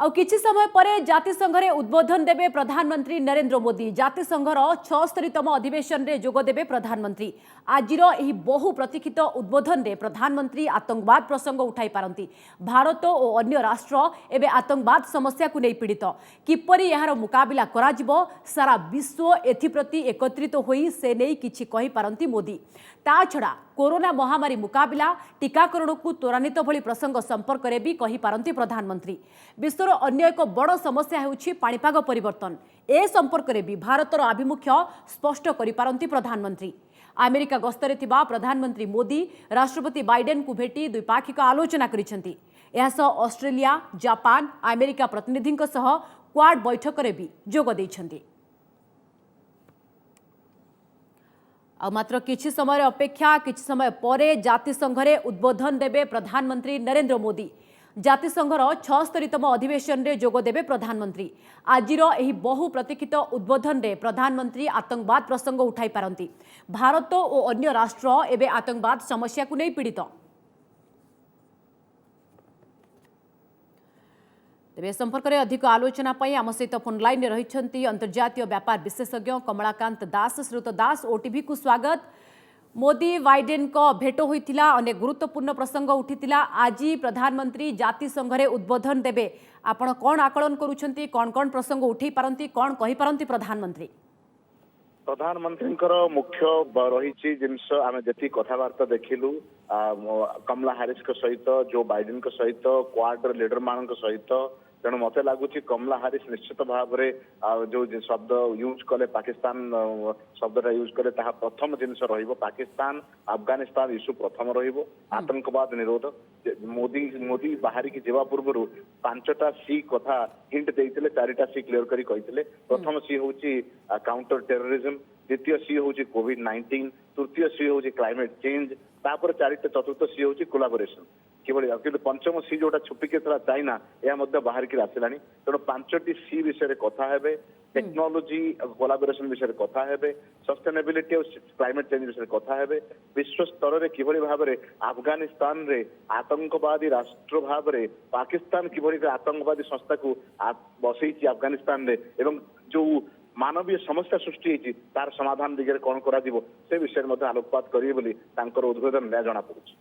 आ किछि समय परे जातिसंघ रे उद्बोधन देबे प्रधानमंत्री नरेंद्र मोदी। जातिसंघर 76तम अधिवेशन रे जोग देबे प्रधानमंत्री। आजिर एही बहु प्रतीक्षित उद्बोधन रे प्रधानमंत्री आतंकवाद प्रसंग उठाई पारंती। भारत और अन्य राष्ट्र एबे आतंकवाद समस्या को नहीं पीड़ित, किपरि यार मुकाबिला कराजिबो सारा विश्व एथिप्रति एकत्रित होई से नहीं किछि कहि पारंती मोदी। ता छड़ा कोरोना महामारी मुकाबिला टीकाकरण को त्वरान्वित भली प्रसंग संपर्क में भी कहि पारंती प्रधानमंत्री। विश्वर अन्य एक बड़ समस्या हेउछि पाणीपाग परिवर्तन। ए संपर्क में भी भारतर आभिमुख्य स्पष्ट करि पारंती प्रधानमंत्री। अमेरिका गस्तरे थिबा प्रधानमंत्री मोदी राष्ट्रपति बाइडेन को भेटी द्विपाक्षिक आलोचना करिसेंती। एहासह ऑस्ट्रेलिया, जापान, अमेरिका प्रतिनिधिंक सह क्वाड बैठक में भी जोग दैछंती। मात्र किछि समय अपेक्षा किछि समय परे जातिसंघ रे उद्बोधन देबे प्रधानमंत्री नरेंद्र मोदी। जातिसंघर 76तम अधिवेशन रे जोग देबे प्रधानमंत्री। आजिर एही बहु प्रतीक्षित उद्बोधन रे प्रधानमंत्री आतंकवाद प्रसंग उठाई पारंती। भारत और अन्य राष्ट्र एबे आतंकवाद समस्या को नहीं पीड़ित। तेरे संपर्क में अधिक आलोचना आम सहित फोन लाइन में रही अंतर्जातीय व्यापार विशेषज्ञ कमलाकांत दास। श्रीयुत दास, ओटीवी को स्वागत। मोदी बाइडेन को भेट होइतिला, अनेक गुरुत्वपूर्ण प्रसंग उठितिला। आज प्रधानमंत्री जातिसंघ रे उद्बोधन देबे, आपण कोन आकलन करूछंती, कोन कोन प्रसंग उठै पारंती, कोन कहि पारंती प्रधानमंत्री? प्रधानमंत्री मुख्य रही जिनस आम जी कथबार्ता देखिलु कमला हारिस सहित, जो बाइडेन सहित, क्वाड लीडर मान सहित। तेणु मत लगुच कमला हारिस निश्चित भाव में जो शब्द यूज कले, पाकिस्तान शब्द यूज कले, प्रथम जिनस पाकिस्तान अफगानिस्तान इश्यू प्रथम आतंकवाद निरोध। मोदी बाहर की जीवा पूर्व 5टा सी कथा हिंट देते, 4टा सी क्लियर करी कहते। प्रथम सी हूँ काउंटर टेररिज्म, द्वितीय सी हूँ कोविड-19, तृतीय सी हूँ क्लाइमेट चेंज, तापर चतुर्थ सी हूँ कोलाबोरेशन। किभली कि पंचम सी जोटा छुपिके चाइना यह बाहर की आसला। तेणु 5टी सी विषय कथा हेबे, टेक्नोलोजी कोलाबोरेशन विषय कथा हेबे, सस्टेनेबिलिटी और क्लाइमेट चेंज विषय कथा हेबे। विश्व स्तर में किभली भाव में अफगानिस्तान रे आतंकवादी राष्ट्र भाव में पाकिस्तान किभली आतंकवादी संस्था को बसई अफगानिस्तान रे, एवं जो मानवीय समस्या सृष्टि होती तार समाधान दिगरे कौन करा से विषय में आलोकपात करेंगे बोली उद्बोधन जना पड़ुछि।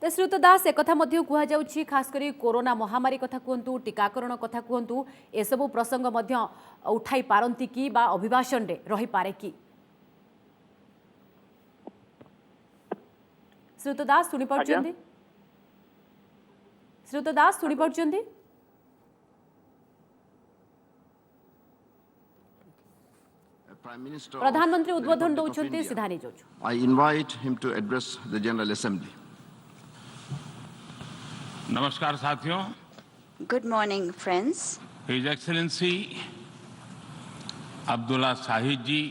तो श्रीयुत दास, एक कथा कहुच्छी, खास करी कोरोना महामारी कथा कहतु, टीकाकरण कथा कहतु, एसबू प्रसंग उठाई पारंती कि बा अभिभाषण रे रही पारे कि? श्रीयुत दास सुनी पारुछन्ती? श्रीयुत दास सुनी पारुछन्ती? प्रधानमंत्री उद्बोधन दौरान सीधा नहीं जाऊँ। I invite him to address the General Assembly. नमस्कार साथियों। Good morning, friends. His Excellency Abdulla Shahid जी,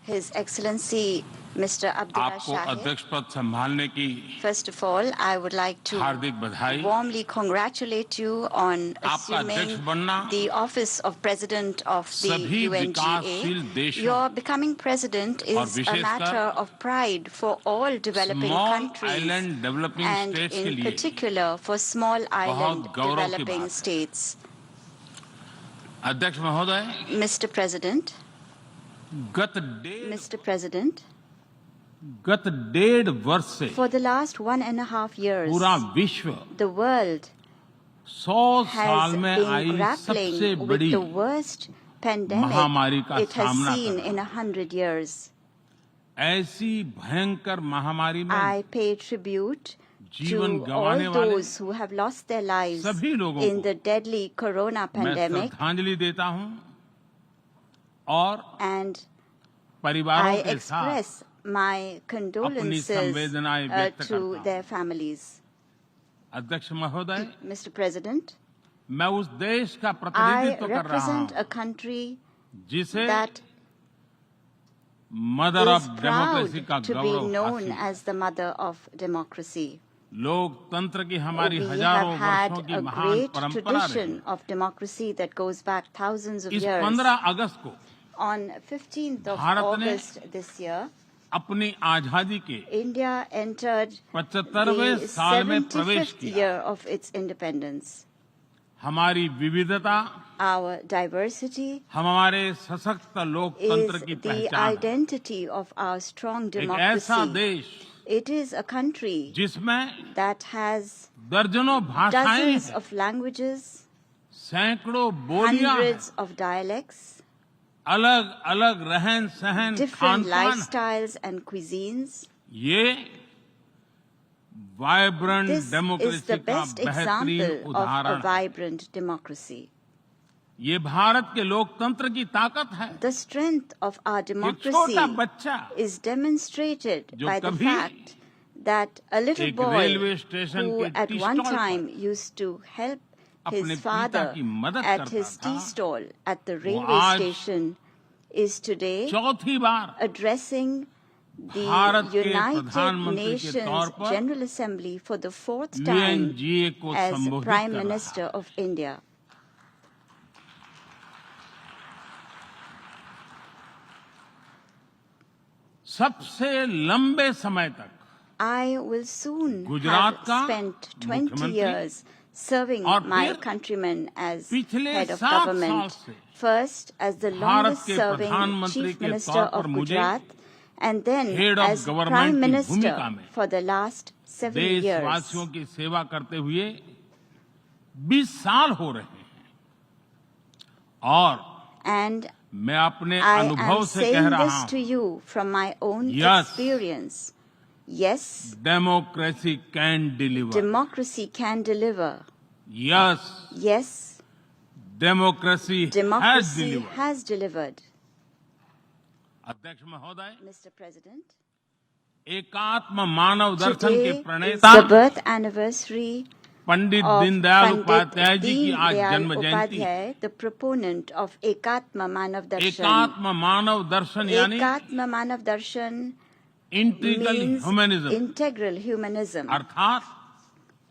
His Excellency Mr. Abdullah आपको Shahid. अध्यक्ष पद संभालने की First of all, I would like to हार्दिक बधाई। warmly congratulate you on आपका अध्यक्ष assuming बनना the office of President of the सभी विकासशील UNGA. देशों Your becoming president और is a विशेषकर matter of pride for all developing small countries island developing and states के in लिए particular for small island गौरव की developing बात है। states. अध्यक्ष महोदय, Mr. President, गत 1.5 वर्ष से for the last 1.5 years, पूरा विश्व the world 100 साल has में been आई grappling सबसे with बड़ी the worst महामारी pandemic का it has सामना seen कर in 100 years. ऐसी भयंकर महामारी में I pay tribute जीवन to गंवाने all वाले those who have lost their lives सभी लोगों in को the deadly corona मैं pandemic, श्रद्धांजलि देता हूं और and परिवारों I के साथ express my condolences संवेदनाएं व्यक्त to करता their families. अध्यक्ष महोदय, Mr. President, मैं उस देश का I प्रतिनिधित्व कर रहा represent a हूं country जिसे that mother is of proud democracy का to be गौरव known हासिल। as the mother of democracy. लोकतंत्र की हमारी We have हजारों had वर्षों की a महान great परंपरा रही। tradition of democracy that goes back thousands of इस years. 15 अगस्त को On 15th of भारत ने August this year, अपनी आजादी के India entered 75वें the साल में प्रवेश 75th किया। year of its independence. हमारी विविधता our diversity, हमारे सशक्त is लोकतंत्र की the पहचान है। identity of our strong एक ऐसा democracy. देश It is a country जिसमें that has दर्जनों भाषाएं dozens हैं, of languages, सैकड़ों बोलियां हैं, hundreds of dialects, अलग अलग रहन सहन खान different पान। lifestyles and cuisines. ये vibrant This is democracy the का best बेहतरीन example of a उदाहरण है। vibrant democracy. ये भारत के लोकतंत्र की ताकत है। The strength of our ये democracy छोटा बच्चा is demonstrated जो by the कभी fact that a little एक boy रेलवे स्टेशन who के at T one stall time पर used to help अपने his पिता father की मदद at करता his tea था, stall at the railway आज station is today चौथी बार addressing the भारत के United प्रधानमंत्री के तौर Nations पर General Assembly for the fourth time UNGA को as संबोधित Prime कर रहा Minister है। of India. सबसे लंबे समय तक I will soon Gujarat have का spent 20 मुख्यमंत्री years serving और my फिर countrymen as पिछले head of 7 साल government. से First as the Bharat longest के serving प्रधानमंत्री Chief के Minister तौर पर of मुझे Gujarat and then Head of as Government Prime की Minister भूमिका में for the last 7 years. देशवासियों की सेवा करते हुए 20 साल हो रहे हैं और And मैं अपने I अनुभव am से कह saying रहा this हूं to you from my own Yes. experience. Yes, democracy can deliver democracy can deliver. Yes Yes, democracy has democracy deliver has delivered. अध्यक्ष महोदय Mr. President, एकात्म मानव दर्शन के today is प्रणेता the birth anniversary Pandit of Deendayal Pandit Upadhyay ji की आज Deen जन्म Dayal Jayanti Upadhyay, the proponent of Ekatma Manav Darshan. एकात्म मानव दर्शन यानी Ekatma Manav Darshan integral means humanism integral humanism, अर्थात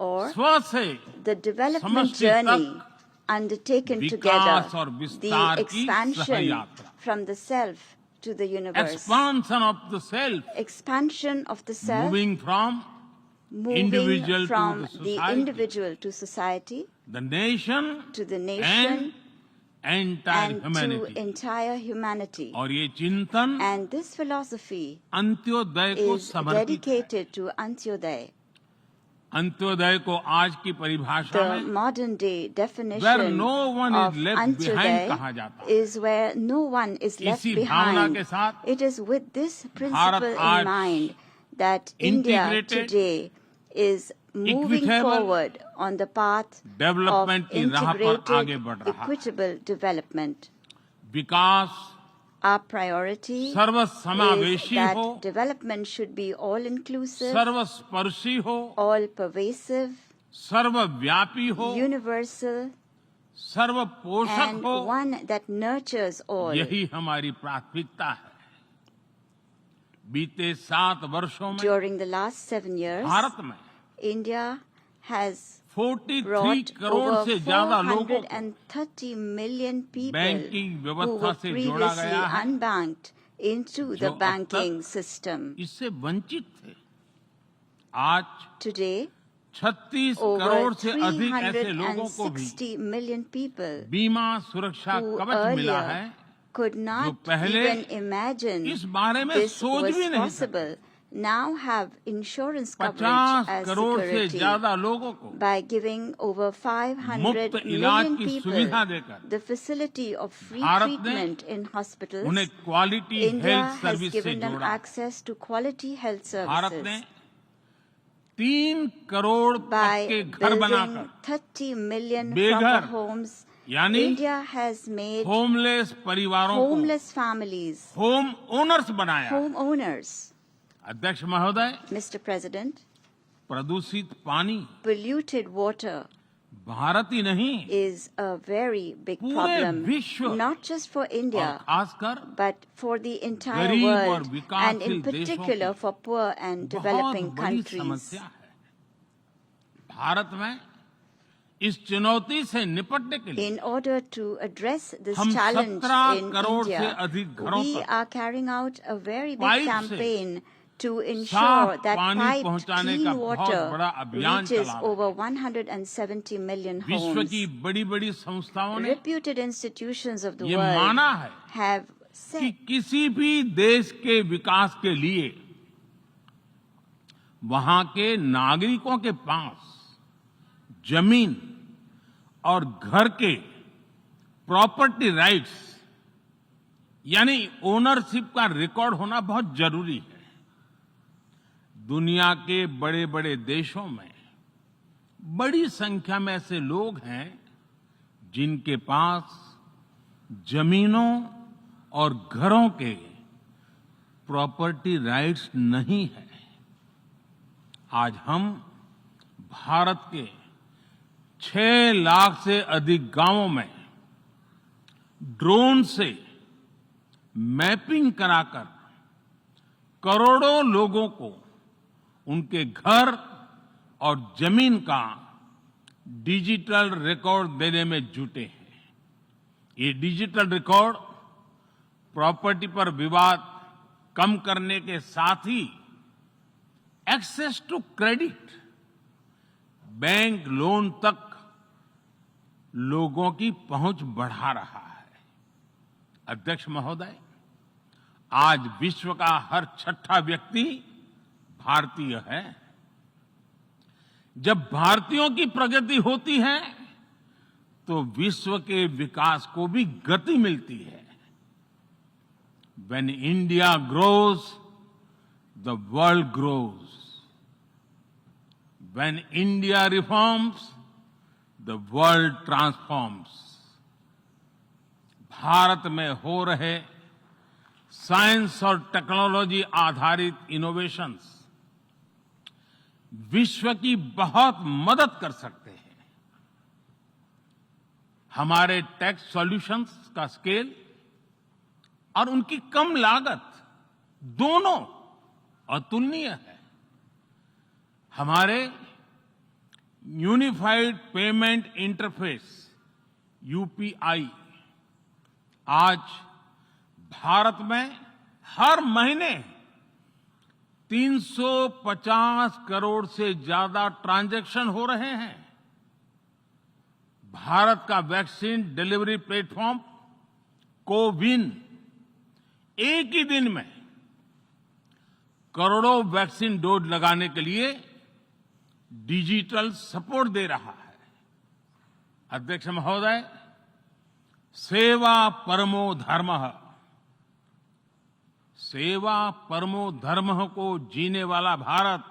or स्व से the development समष्टि journey तक undertaken विकास together, और the विस्तार की expansion सहयात्रा from the self to the universe, expansion of the self expansion of the self, moving from moving individual to from the the society. individual to society, the nation to the nation, and entire and humanity to entire humanity. और ये चिंतन And this philosophy Antyodaya को is समर्पित है। dedicated to Antyodaya. Antyodaya को आज की परिभाषा The में modern day where definition no one of is left behind कहा Antyodaya जाता है। is where no one is left इसी भावना behind. के साथ It is with this principle Bharat आज in mind that India integrated, today is moving equitable forward on the path of development की राह पर आगे integrated, बढ़ रहा है। equitable development. Vikas Our priority is सर्वसमावेशी that हो development should be all-inclusive, सर्वस्पर्शी हो all-pervasive, सर्वव्यापी हो universal, सर्वपोषक and हो one that nurtures all. यही हमारी प्राथमिकता है। बीते 7 वर्षों में During the last 7 years, Bharat में India has 43 brought crore over से ज्यादा लोगों को 430 million people बैंकिंग who व्यवस्था were से जोड़ा previously गया है unbanked into जो the अब banking तक system. इससे वंचित थे। आज Today, 36 over करोड़ से अधिक ऐसे लोगों को भी 360 million people बीमा सुरक्षा who कवच मिला है earlier could not पहले even imagine इस बारे में this सोच was भी नहीं possible, now have insurance 50 coverage as crore से security ज्यादा लोगों को by giving over 500 मुफ्त इलाज million की people सुविधा देकर the facility of free Bharat ने treatment in hospitals. उन्हें quality India health has service से given them जोड़ा। access to quality health Bharat ने services 3 करोड़ by पक्के घर building बनाकर 30 million बेघर, proper homes. यानी India has made होमलेस परिवारों को homeless families होम ओनर्स बनाया। homeowners. अध्यक्ष महोदय, Mr. President, प्रदूषित पानी polluted water भारत ही नहीं is a very big पूरे problem, विश्व not just for और India, खासकर but for the entire गरीब और world, and विकासशील in देशों particular की for poor and बहुत developing बड़ी countries. समस्या है। भारत में इस चुनौती से निपटने के लिए In order to address this हम challenge 17 in करोड़ से India, अधिक घरों we तक are carrying out a very big pipe से campaign to ensure साफ that पानी piped पहुंचाने का clean बहुत water बड़ा अभियान reaches चला रहे हैं। over 170 million विश्व homes. की बड़ी-बड़ी संस्थाओं ने Reputed institutions of the ये world माना है have कि said किसी भी देश के विकास के लिए वहां के नागरिकों के पास जमीन और घर के प्रॉपर्टी राइट्स यानी ओनरशिप का रिकॉर्ड होना बहुत जरूरी है। दुनिया के बड़े बड़े देशों में बड़ी संख्या में ऐसे लोग हैं जिनके पास जमीनों और घरों के प्रॉपर्टी राइट्स नहीं है। आज हम भारत के 6 लाख से अधिक गांवों में ड्रोन से मैपिंग कराकर करोड़ों लोगों को उनके घर और जमीन का डिजिटल रिकॉर्ड देने में जुटे हैं। ये डिजिटल रिकॉर्ड प्रॉपर्टी पर विवाद कम करने के साथ ही access to credit, bank loan तक लोगों की पहुंच बढ़ा रहा है। अध्यक्ष महोदय, आज विश्व का हर 6ठा व्यक्ति भारतीय है। जब भारतीयों की प्रगति होती है तो विश्व के विकास को भी गति मिलती है। When India grows, the world grows. When India reforms, the world transforms. Bharat में हो रहे साइंस और टेक्नोलॉजी आधारित इनोवेशंस विश्व की बहुत मदद कर सकते हैं। हमारे टेक सॉल्यूशंस का स्केल और उनकी कम लागत दोनों अतुलनीय है। हमारे यूनिफाइड पेमेंट इंटरफेस यूपीआई आज भारत में हर महीने 350 करोड़ से ज्यादा ट्रांजैक्शन हो रहे हैं। भारत का वैक्सीन डिलीवरी प्लेटफॉर्म कोविन एक ही दिन में करोड़ों वैक्सीन डोज लगाने के लिए डिजिटल सपोर्ट दे रहा है। अध्यक्ष महोदय, सेवा परमो धर्मः, सेवा परमो धर्मः को जीने वाला भारत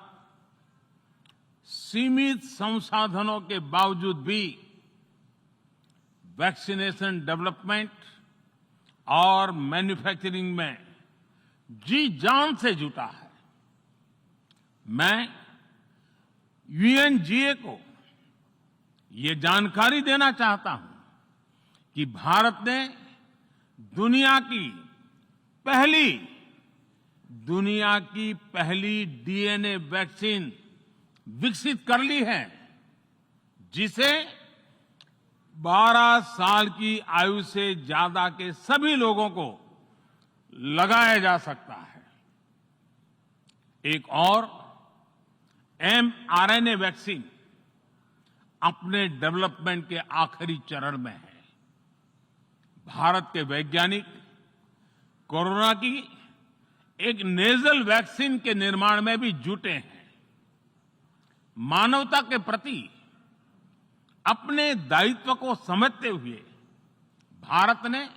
सीमित संसाधनों के बावजूद भी वैक्सीनेशन डेवलपमेंट और मैन्युफैक्चरिंग में जी जान से जुटा है। मैं यूएनजीए को ये जानकारी देना चाहता हूं कि भारत ने दुनिया की पहली डीएनए वैक्सीन विकसित कर ली है, जिसे 12 साल की आयु से ज्यादा के सभी लोगों को लगाया जा सकता है। एक और mRNA वैक्सीन अपने डेवलपमेंट के आखिरी चरण में है। भारत के वैज्ञानिक कोरोना की एक नेजल वैक्सीन के निर्माण में भी जुटे हैं। मानवता के प्रति अपने दायित्व को समझते हुए भारत ने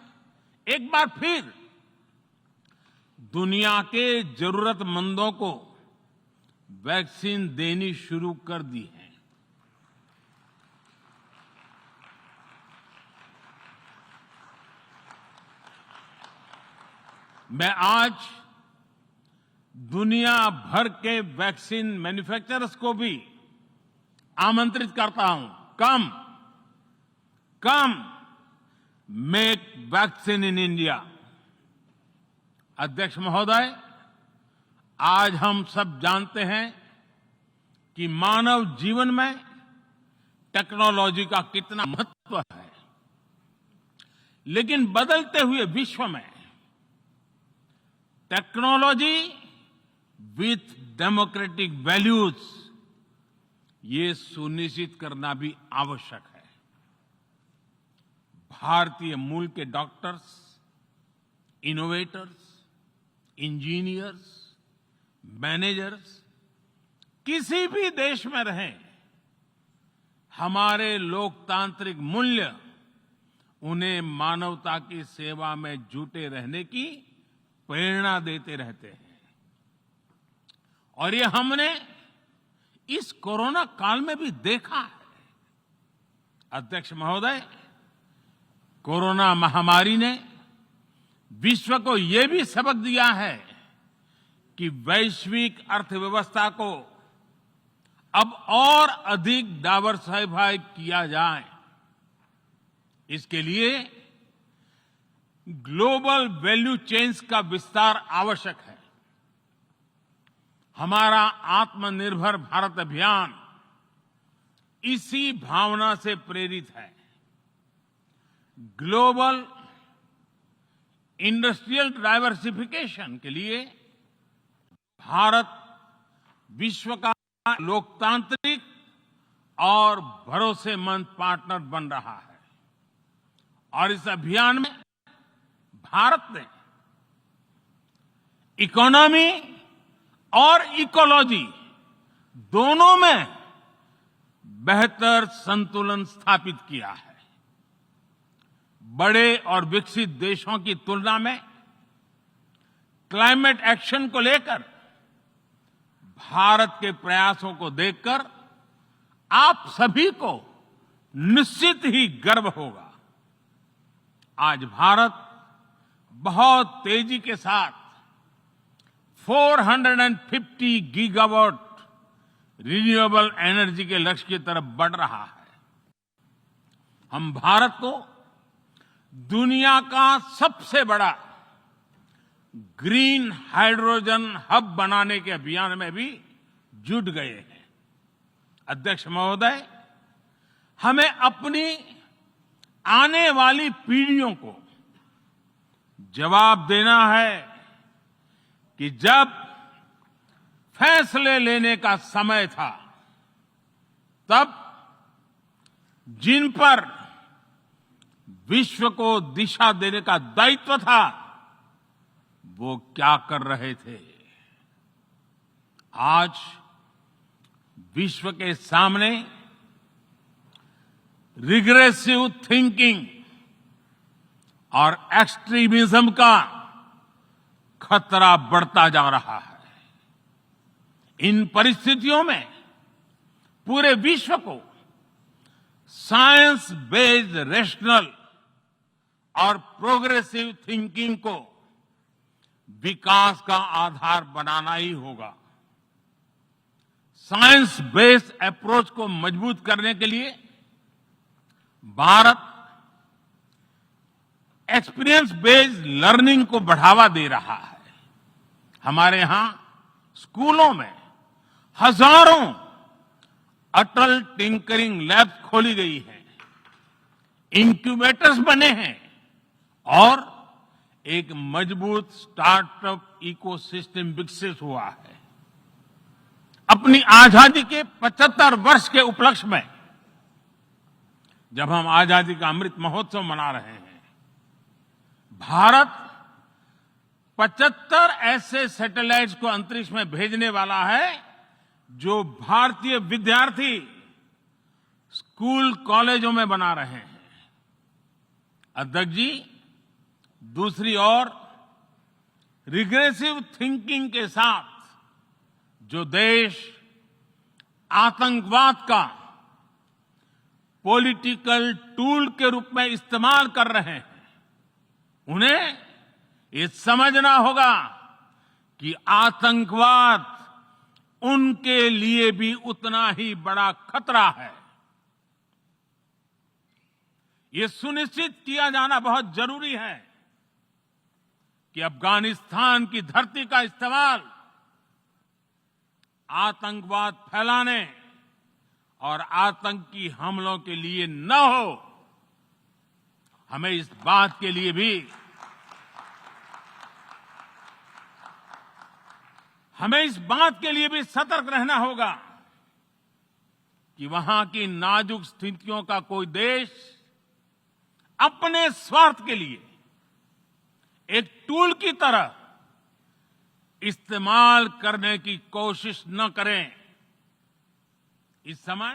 एक बार फिर दुनिया के जरूरतमंदों को वैक्सीन देनी शुरू कर दी है। मैं आज दुनिया भर के वैक्सीन मैन्युफैक्चरर्स को भी आमंत्रित करता हूं, कम मेक वैक्सीन इन इंडिया। अध्यक्ष महोदय, आज हम सब जानते हैं कि मानव जीवन में टेक्नोलॉजी का कितना महत्व है, लेकिन बदलते हुए विश्व में टेक्नोलॉजी विथ डेमोक्रेटिक वैल्यूज, ये सुनिश्चित करना भी आवश्यक है। भारतीय मूल के डॉक्टर्स, इनोवेटर्स, इंजीनियर्स, मैनेजर्स किसी भी देश में रहें, हमारे लोकतांत्रिक मूल्य उन्हें मानवता की सेवा में जुटे रहने की प्रेरणा देते रहते हैं। और ये हमने इस कोरोना काल में भी देखा है। अध्यक्ष महोदय, कोरोना महामारी ने विश्व को ये भी सबक दिया है कि वैश्विक अर्थव्यवस्था को अब और अधिक डाइवर्सिफाई किया जाए। इसके लिए ग्लोबल वैल्यू चेन्स का विस्तार आवश्यक है। हमारा आत्मनिर्भर भारत अभियान इसी भावना से प्रेरित है। ग्लोबल इंडस्ट्रियल डाइवर्सिफिकेशन के लिए भारत विश्व का लोकतांत्रिक और भरोसेमंद पार्टनर बन रहा है। और इस अभियान में भारत ने इकोनॉमी और इकोलॉजी दोनों में बेहतर संतुलन स्थापित किया है। बड़े और विकसित देशों की तुलना में क्लाइमेट एक्शन को लेकर भारत के प्रयासों को देखकर आप सभी को निश्चित ही गर्व होगा। आज भारत बहुत तेजी के साथ 450 गीगावाट रिन्यूएबल एनर्जी के लक्ष्य की तरफ बढ़ रहा है। हम भारत को दुनिया का सबसे बड़ा ग्रीन हाइड्रोजन हब बनाने के अभियान में भी जुट गए हैं। अध्यक्ष महोदय, हमें अपनी आने वाली पीढ़ियों को जवाब देना है कि जब फैसले लेने का समय था, तब जिन पर विश्व को दिशा देने का दायित्व था, वो क्या कर रहे थे। आज विश्व के सामने रिग्रेसिव थिंकिंग और एक्सट्रीमिज्म का खतरा बढ़ता जा रहा है। इन परिस्थितियों में पूरे विश्व को साइंस बेस्ड रेशनल और प्रोग्रेसिव थिंकिंग को विकास का आधार बनाना ही होगा। साइंस बेस्ड अप्रोच को मजबूत करने के लिए भारत एक्सपीरियंस बेस्ड लर्निंग को बढ़ावा दे रहा है। हमारे यहां स्कूलों में हजारों अटल टिंकरिंग लैब्स खोली गई हैं, इंक्यूबेटर्स बने हैं और एक मजबूत स्टार्टअप इकोसिस्टम विकसित हुआ है। अपनी आजादी के 75 वर्ष के उपलक्ष्य में जब हम आजादी का अमृत महोत्सव मना रहे हैं, भारत 75 ऐसे सैटेलाइट्स को अंतरिक्ष में भेजने वाला है जो भारतीय विद्यार्थी स्कूल कॉलेजों में बना रहे हैं। अध्यक्ष जी, दूसरी ओर रिग्रेसिव थिंकिंग के साथ जो देश आतंकवाद का पॉलिटिकल टूल के रूप में इस्तेमाल कर रहे हैं, उन्हें ये समझना होगा कि आतंकवाद उनके लिए भी उतना ही बड़ा खतरा है। ये सुनिश्चित किया जाना बहुत जरूरी है कि अफगानिस्तान की धरती का इस्तेमाल आतंकवाद फैलाने और आतंकी हमलों के लिए न हो। हमें इस बात के लिए भी हमें इस बात के लिए भी सतर्क रहना होगा कि वहां की नाजुक स्थितियों का कोई देश अपने स्वार्थ के लिए एक टूल की तरह इस्तेमाल करने की कोशिश न करें। इस समय